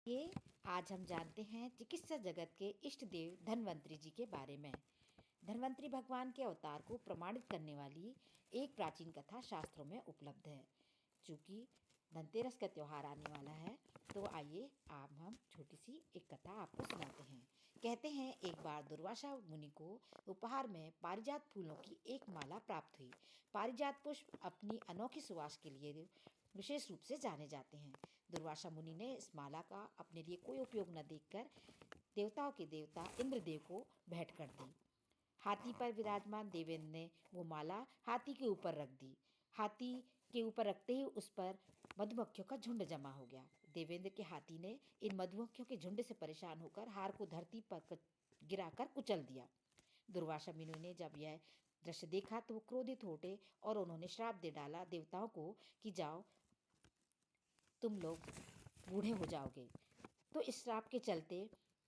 ये आज हम जानते हैं चिकित्सा जगत के इष्ट देव धन्वंतरि जी के बारे में। धन्वंतरि भगवान के अवतार को प्रमाणित करने वाली एक प्राचीन कथा शास्त्रों में उपलब्ध है। चूँकि धनतेरस का त्यौहार आने वाला है, तो आइए आप हम छोटी सी एक कथा आपको सुनाते हैं। कहते हैं एक बार दुर्वासा मुनि को उपहार में पारिजात फूलों की एक माला प्राप्त हुई। पारिजात पुष्प अपनी अनोखी सुवास के लिए विशेष रूप से जाने जाते हैं। दुर्वासा मुनि ने इस माला का अपने लिए कोई उपयोग न देखकर देवताओं के देवता इंद्रदेव को भेंट कर दी। हाथी पर विराजमान देवेंद्र ने वो माला हाथी के ऊपर रख दी। हाथी के ऊपर रखते ही उस पर मधुमक्खियों का झुंड जमा हो गया। देवेंद्र के हाथी ने इन मधुमक्खियों के झुंड से परेशान होकर हार को धरती पर गिराकर कुचल दिया। दुर्वासा मुनि ने जब यह दृश्य देखा तो वो क्रोधित हो उठे और उन्होंने श्राप दे डाला देवताओं को कि जाओ, तुम लोग बूढ़े हो जाओगे। तो इस श्राप के चलते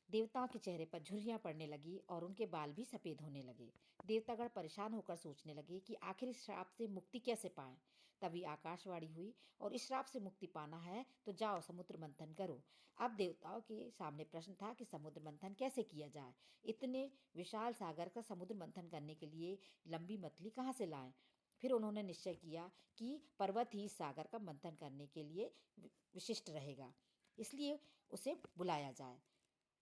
देवताओं के चेहरे पर झुर्रियाँ पड़ने लगी और उनके बाल भी सफ़ेद होने लगे। देवतागण परेशान होकर सोचने लगे कि आखिर इस श्राप से मुक्ति कैसे पाएं। तभी आकाशवाणी हुई, और इस श्राप से मुक्ति पाना है तो जाओ समुद्र मंथन करो। अब देवताओं के सामने प्रश्न था कि समुद्र मंथन कैसे किया जाए। इतने विशाल सागर का समुद्र मंथन करने के लिए लंबी मछली कहाँ से लाएं। फिर उन्होंने निश्चय किया कि पर्वत ही सागर का मंथन करने के लिए विशिष्ट रहेगा, इसलिए उसे बुलाया जाए।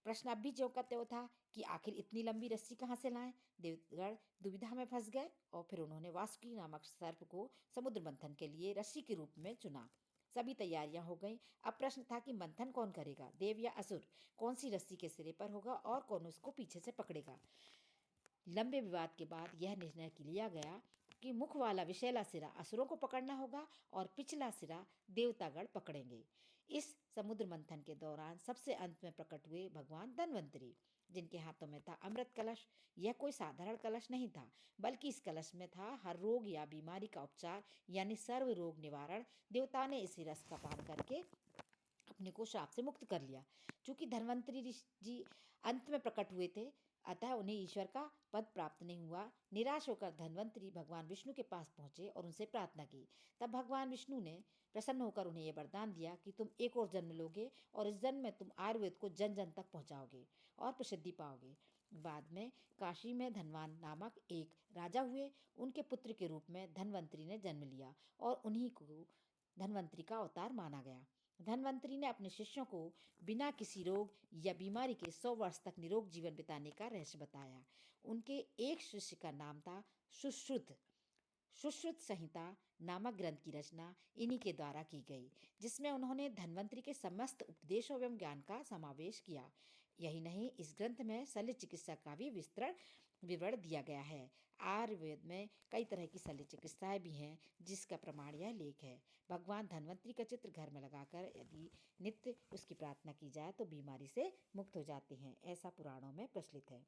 प्रश्न अब भी ज्यों का त्यों था कि आखिर इतनी लंबी रस्सी कहाँ से लाएं। देवगण दुविधा में फंस गए और फिर उन्होंने वासुकी नामक सर्प को समुद्र मंथन के लिए रस्सी के रूप में चुना। सभी तैयारियां हो गईं। अब प्रश्न था कि मंथन कौन करेगा, देव या असुर। कौन सी रस्सी के सिरे पर होगा और कौन उसको पीछे से पकड़ेगा। लंबे विवाद के बाद यह निर्णय लिया गया कि मुख वाला विषैला सिरा असुरों को पकड़ना होगा और पिछला सिरा देवतागण पकड़ेंगे। इस समुद्र मंथन के दौरान सबसे अंत में प्रकट हुए भगवान धन्वंतरि, जिनके हाथों में था अमृत कलश। यह कोई साधारण कलश नहीं था, बल्कि इस कलश में था हर रोग या बीमारी का उपचार, यानी सर्व रोग निवारण। देवता ने इसी रस का पान करके अपने को श्राप से मुक्त कर लिया। चूंकि धन्वंतरि जी अंत में प्रकट हुए थे, अतः उन्हें ईश्वर का पद प्राप्त नहीं हुआ। निराश होकर धन्वंतरि भगवान विष्णु के पास पहुंचे और उनसे प्रार्थना की। तब भगवान विष्णु ने प्रसन्न होकर उन्हें यह वरदान दिया कि तुम एक और जन्म लोगे और इस जन्म में तुम आयुर्वेद को जन जन तक पहुंचाओगे और प्रसिद्धि पाओगे। बाद में काशी में धनवान नामक एक राजा हुए। उनके पुत्र के रूप में धन्वंतरि ने जन्म लिया और उन्हीं को धन्वंतरि का अवतार माना गया। धन्वंतरि ने अपने शिष्यों को बिना किसी रोग या बीमारी के 100 वर्ष तक निरोग जीवन बिताने का रहस्य बताया। उनके एक शिष्य का नाम था सुश्रुत। सुश्रुत संहिता नामक ग्रंथ की रचना इन्हीं के द्वारा की गई, जिसमें उन्होंने धन्वंतरि के समस्त उपदेशों एवं ज्ञान का समावेश किया। यही नहीं, इस ग्रंथ में शल्य चिकित्सा का भी विस्तृत विवरण दिया गया है। आयुर्वेद में कई तरह की शल्य चिकित्साएं भी हैं, जिसका प्रमाण यह लेख है। भगवान धन्वंतरि का चित्र घर में लगाकर यदि नित्य उसकी प्रार्थना की जाए तो बीमारी से मुक्त हो जाते हैं, ऐसा पुराणों में प्रचलित है।